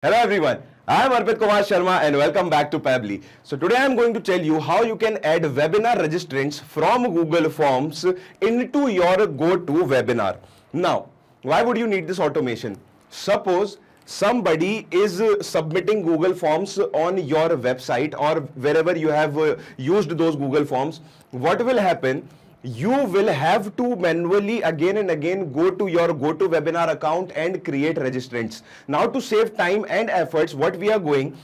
Hello everyone, I am Arpit Kumar Sharma and welcome back to Pabbly. So today I am going to tell you how you can add webinar registrants from Google Forms into your GoToWebinar. Now, why would you need this automation? Suppose somebody is submitting Google Forms on your website or wherever you have used those Google Forms. What will happen? You will have to manually again and again go to your GoToWebinar account and create registrants. Now to save time and efforts, what we are doing,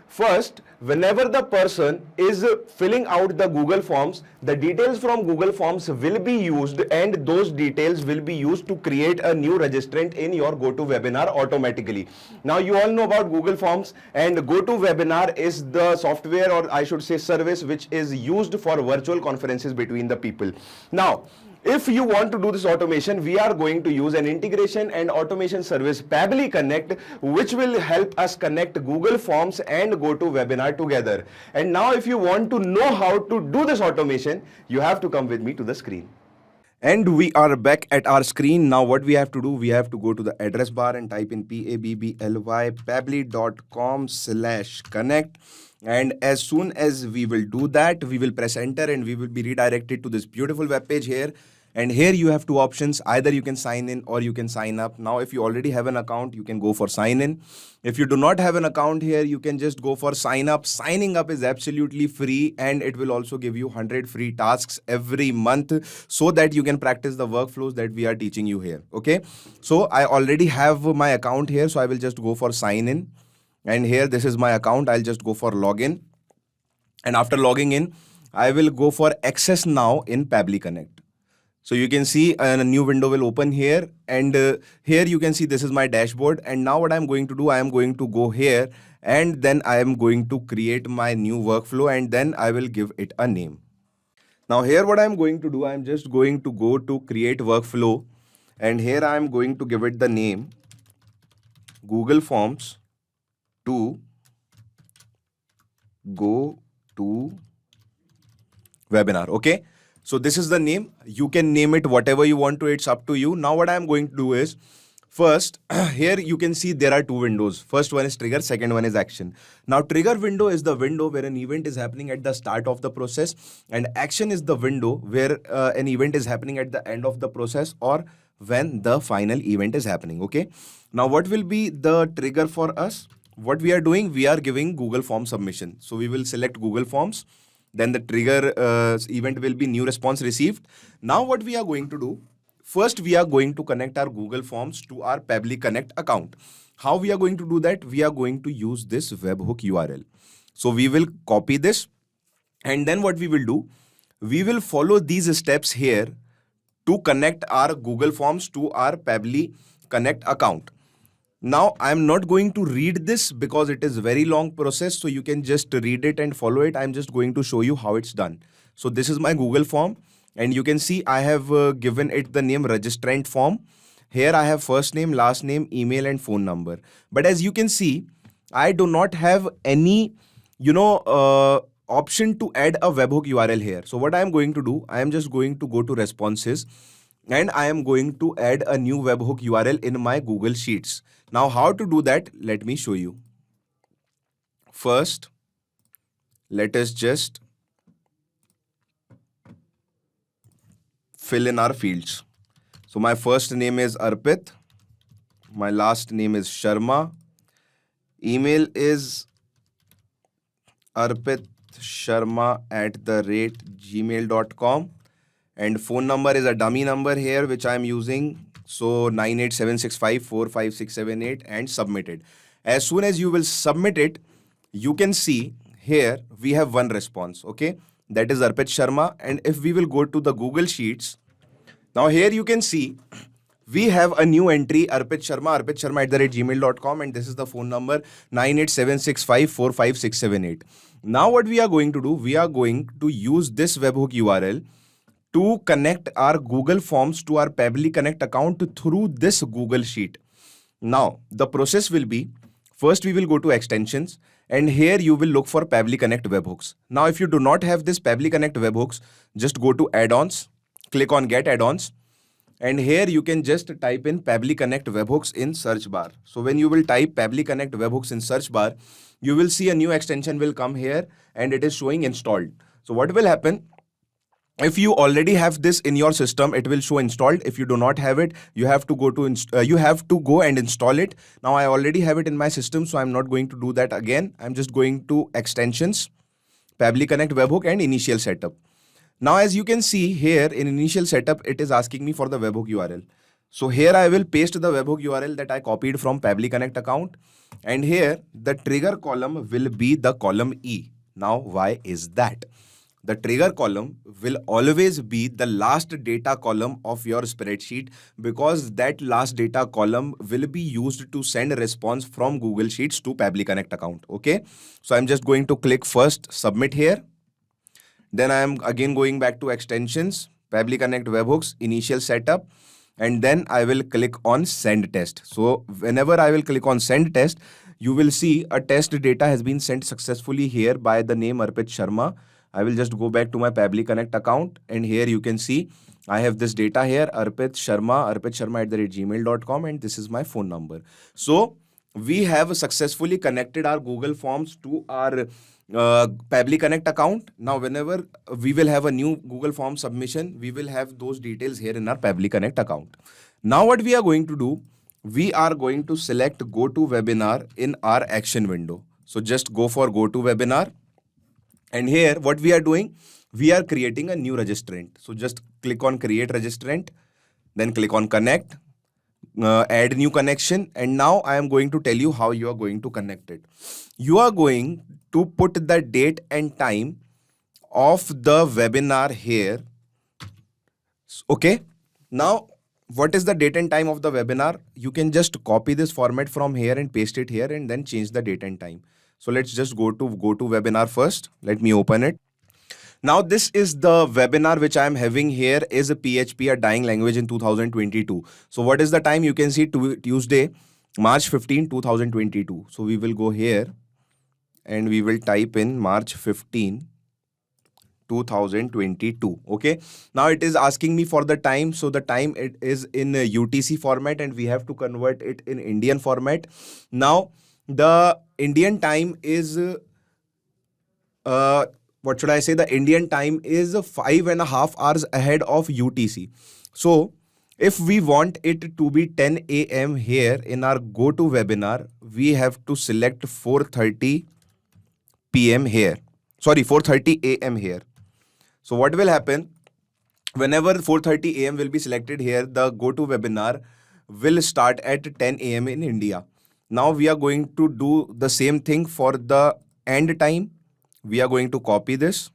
first, whenever the person is filling out the Google Forms, the details from Google Forms will be used and those details will be used to create a new registrant in your GoToWebinar automatically. Now you all know about Google Forms, and GoToWebinar is the software, or I should say service, which is used for virtual conferences between the people. Now, if you want to do this automation, we are going to use an integration and automation service, Pabbly Connect, which will help us connect Google Forms and GoToWebinar together. And now if you want to know how to do this automation, you have to come with me to the screen. And we are back at our screen. Now what we have to do, we have to go to the address bar and type in Pabbly, pabbly.com/connect. And as soon as we will do that, we will press enter and we will be redirected to this beautiful web page here. And here you have two options. Either you can sign in or you can sign up. Now, if you already have an account, you can go for sign in. If you do not have an account here, you can just go for sign up. Signing up is absolutely free and it will also give you 100 free tasks every month so that you can practice the workflows that we are teaching you here. Okay. So I already have my account here. So I will just go for sign in. And here, this is my account. I'll just go for login. And after logging in, I will go for access now in Pabbly Connect. So you can see a new window will open here, and here you can see this is my dashboard. And now what I'm going to do, I am going to go here and then I am going to create my new workflow and then I will give it a name. Now here what I'm going to do, I'm just going to go to create workflow and here I'm going to give it the name Google Forms to go to webinar. Okay. So this is the name. You can name it whatever you want to. It's up to you. Now what I'm going to do is, first, here you can see there are two windows. First one is trigger, second one is action. Now trigger window is the window where an event is happening at the start of the process, and action is the window where an event is happening at the end of the process or when the final event is happening. Okay. Now what will be the trigger for us? What we are doing, we are giving Google Form submission. So we will select Google Forms. Then the trigger event will be new response received. Now what we are going to do, first we are going to connect our Google Forms to our Pabbly Connect account. How we are going to do that? We are going to use this webhook URL. So we will copy this and then what we will do, we will follow these steps here to connect our Google Forms to our Pabbly Connect account. Now, I am not going to read this because it is a very long process. So you can just read it and follow it. I'm just going to show you how it's done. So this is my Google form and you can see I have given it the name registrant form. Here I have first name, last name, email and phone number. But as you can see, I do not have any, option to add a webhook URL here. So what I am going to do, I am just going to go to responses and I am going to add a new webhook URL in my Google Sheets. Now, how to do that? Let me show you. First, let us just fill in our fields. So my first name is Arpit. My last name is Sharma. Email is arpitsharma@gmail.com. And phone number is a dummy number here, which I am using. So 9876545678 and submit it. As soon as you will submit it, you can see here we have one response. Okay. That is Arpit Sharma. And if we will go to the Google Sheets, now here you can see we have a new entry, Arpit Sharma @gmail.com, and this is the phone number 9876545678. Now what we are going to do, we are going to use this webhook URL to connect our Google Forms to our Pabbly Connect account through this Google Sheet. Now, the process will be, first we will go to extensions and here you will look for Pabbly Connect webhooks. Now, if you do not have this Pabbly Connect webhooks, just go to add-ons, click on get add-ons. And here you can just type in Pabbly Connect webhooks in search bar. So when you will type Pabbly Connect webhooks in search bar, you will see a new extension will come here and it is showing installed. So what will happen? If you already have this in your system, it will show installed. If you do not have it, you have to go and install it. Now I already have it in my system, so I'm not going to do that again. I'm just going to extensions, Pabbly Connect webhook and initial setup. Now, as you can see here in initial setup, it is asking me for the webhook URL. So here I will paste the webhook URL that I copied from Pabbly Connect account. And here the trigger column will be the column E. Now, why is that? The trigger column will always be the last data column of your spreadsheet, because that last data column will be used to send a response from Google Sheets to Pabbly Connect account. Okay. So I'm just going to click first submit here. Then I am again going back to extensions, Pabbly Connect webhooks, initial setup, and then I will click on send test. So whenever I will click on send test, you will see a test data has been sent successfully here by the name Arpit Sharma. I will just go back to my Pabbly Connect account, and here you can see I have this data here, Arpit Sharma @gmail.com, and this is my phone number. So we have successfully connected our Google Forms to our Pabbly Connect account. Now, whenever we will have a new Google Form submission, we will have those details here in our Pabbly Connect account. Now, what we are going to do, we are going to select GoToWebinar in our action window. So just go for GoToWebinar. And here, what we are doing, we are creating a new registrant. So just click on create registrant, then click on connect, add new connection. And now I am going to tell you how you are going to connect it. You are going to put the date and time of the webinar here. Okay. Now, what is the date and time of the webinar? You can just copy this format from here and paste it here and then change the date and time. So let's just go to webinar first. Let me open it. Now, this is the webinar which I am having here is a PHP, a dying language in 2022. So what is the time? You can see Tuesday, March 15, 2022. So we will go here and we will type in March 15, 2022. Okay. Now it is asking me for the time. So the time it is in a UTC format and we have to convert it in Indian format. Now the Indian time is, what should I say? The Indian time is 5.5 hours ahead of UTC. So if we want it to be 10 a.m. here in our GoToWebinar, we have to select 4:30 p.m. here. Sorry, 4:30 a.m. here. So what will happen? Whenever 4:30 a.m. will be selected here, the GoToWebinar will start at 10 a.m. in India. Now we are going to do the same thing for the end time. We are going to copy this.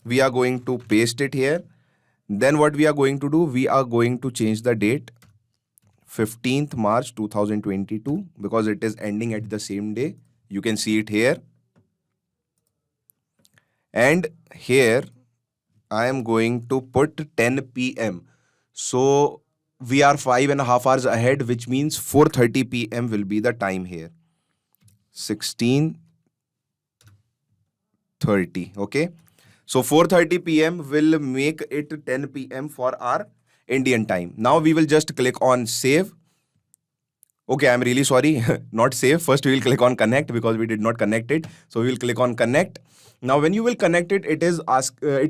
We are going to paste it here. Then what we are going to do, we are going to change the date 15th March 2022 because it is ending at the same day. You can see it here. And here I am going to put 10 p.m. So we are 5.5 hours ahead, which means 4:30 p.m. will be the time here. 16:30. Okay. So 4:30 p.m. will make it 10 p.m. for our Indian time. Now we will just click on save. Okay, I'm really sorry. Not save. First we will click on connect because we did not connect it. So we will click on connect. Now when you will connect it, it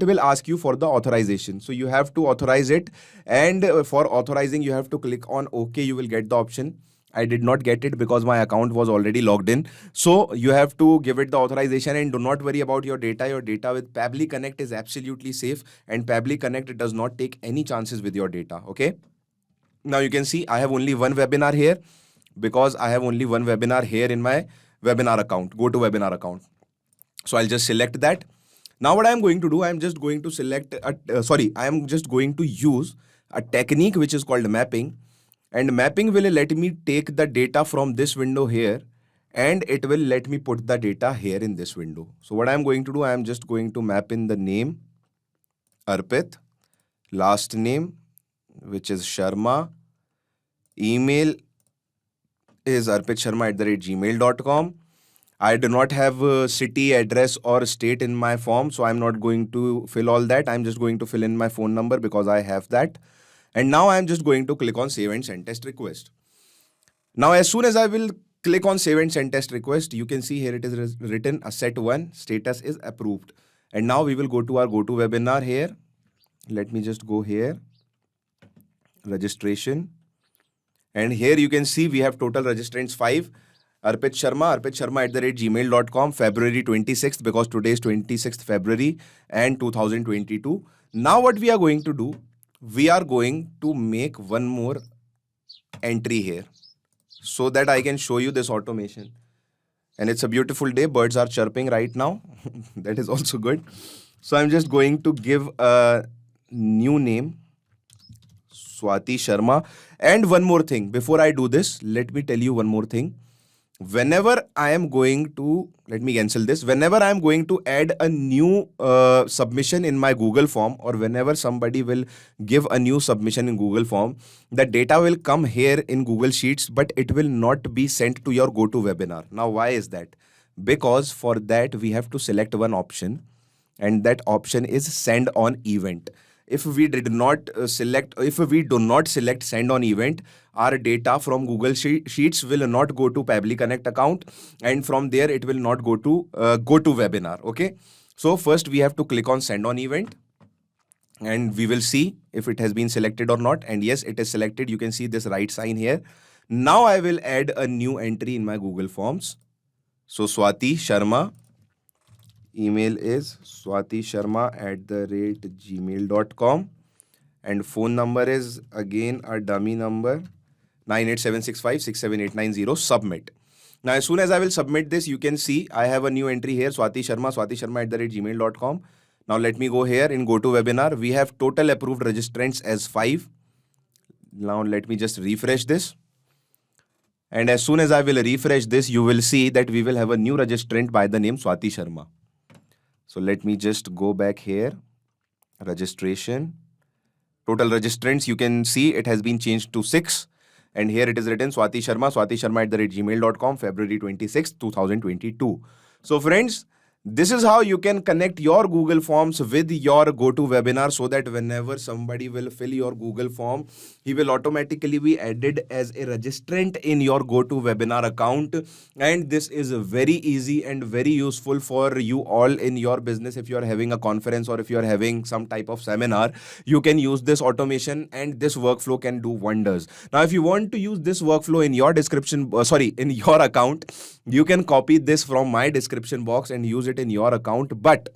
will ask you for the authorization. So you have to authorize it, and for authorizing you have to click on OK. You will get the option. I did not get it because my account was already logged in. So you have to give it the authorization, and do not worry about your data. Your data with Pabbly Connect is absolutely safe, and Pabbly Connect does not take any chances with your data. Okay. Now you can see I have only one webinar here because I have only one webinar here in my webinar account, GoToWebinar account. So I'll just select that. Now what I'm going to do, I'm just going to I'm just going to use a technique which is called mapping. And mapping will let me take the data from this window here, and it will let me put the data here in this window. So what I'm going to do, I'm just going to map in the name, Arpit, last name, which is Sharma, email is arpitsharma@gmail.com. I do not have a city, address or state in my form, so I'm not going to fill all that. I'm just going to fill in my phone number because I have that. And now I'm just going to click on save and send test request. Now, as soon as I will click on save and send test request, you can see here it is written asset 1 status is approved. And now we will go to our GoToWebinar here. Let me just go here, registration. And here you can see we have total registrants 5. Arpit Sharma @gmail.com, February 26th, because today is 26th February and 2022. Now what we are going to do, we are going to make one more entry here so that I can show you this automation. And it's a beautiful day. Birds are chirping right now. That is also good. So I'm just going to give a new name, Swati Sharma. And one more thing, before I do this, let me tell you one more thing. Whenever I am going to, let me cancel this. Whenever I am going to add a new submission in my Google form, or whenever somebody will give a new submission in Google form, the data will come here in Google Sheets, but it will not be sent to your GoToWebinar. Now, why is that? Because for that, we have to select one option, and that option is send on event. If we do not select send on event, our data from Google Sheets will not go to Pabbly Connect account, and from there it will not go to GoToWebinar. Okay. So first we have to click on send on event, and we will see if it has been selected or not. And yes, it is selected. You can see this right sign here. Now I will add a new entry in my Google Forms. So Swati Sharma. Email is swatisharma@gmail.com, and phone number is again a dummy number, 98765678990. Submit. Now, as soon as I will submit this, you can see I have a new entry here, Swati Sharma @gmail.com. Now let me go here in GoToWebinar. We have total approved registrants as 5. Now let me just refresh this. And as soon as I will refresh this, you will see that we will have a new registrant by the name Swati Sharma. So let me just go back here, registration, total registrants, you can see it has been changed to 6. And here it is written Swati Sharma @gmail.com, February 26th, 2022. So friends, this is how you can connect your Google Forms with your GoToWebinar, so that whenever somebody will fill your Google form, he will automatically be added as a registrant in your GoToWebinar account. And this is very easy and very useful for you all in your business. If you are having a conference or if you are having some type of seminar, you can use this automation, and this workflow can do wonders. Now, if you want to use this workflow in your in your account, you can copy this from my description box and use it in your account. But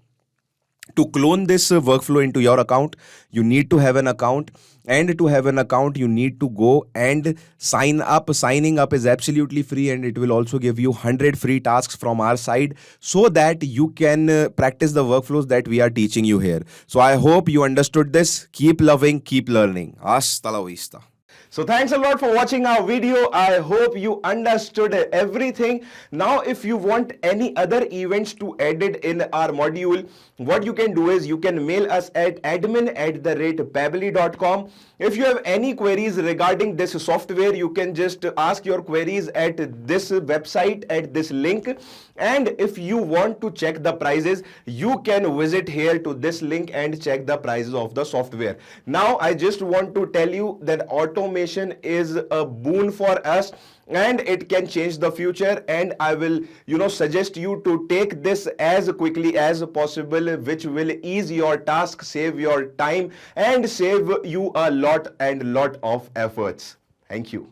to clone this workflow into your account, you need to have an account, and to have an account, you need to go and sign up. Signing up is absolutely free, and it will also give you 100 free tasks from our side, so that you can practice the workflows that we are teaching you here. So I hope you understood this. Keep loving, keep learning. Hasta la vista. So thanks a lot for watching our video. I hope you understood everything. Now, if you want any other events to added in our module, what you can do is you can mail us at admin@pably.com. If you have any queries regarding this software, you can just ask your queries at this website, at this link. And if you want to check the prices, you can visit here to this link and check the prices of the software. Now, I just want to tell you that automation is a boon for us, and it can change the future. And I will suggest you to take this as quickly as possible, which will ease your task, save your time, and save you a lot of efforts. Thank you.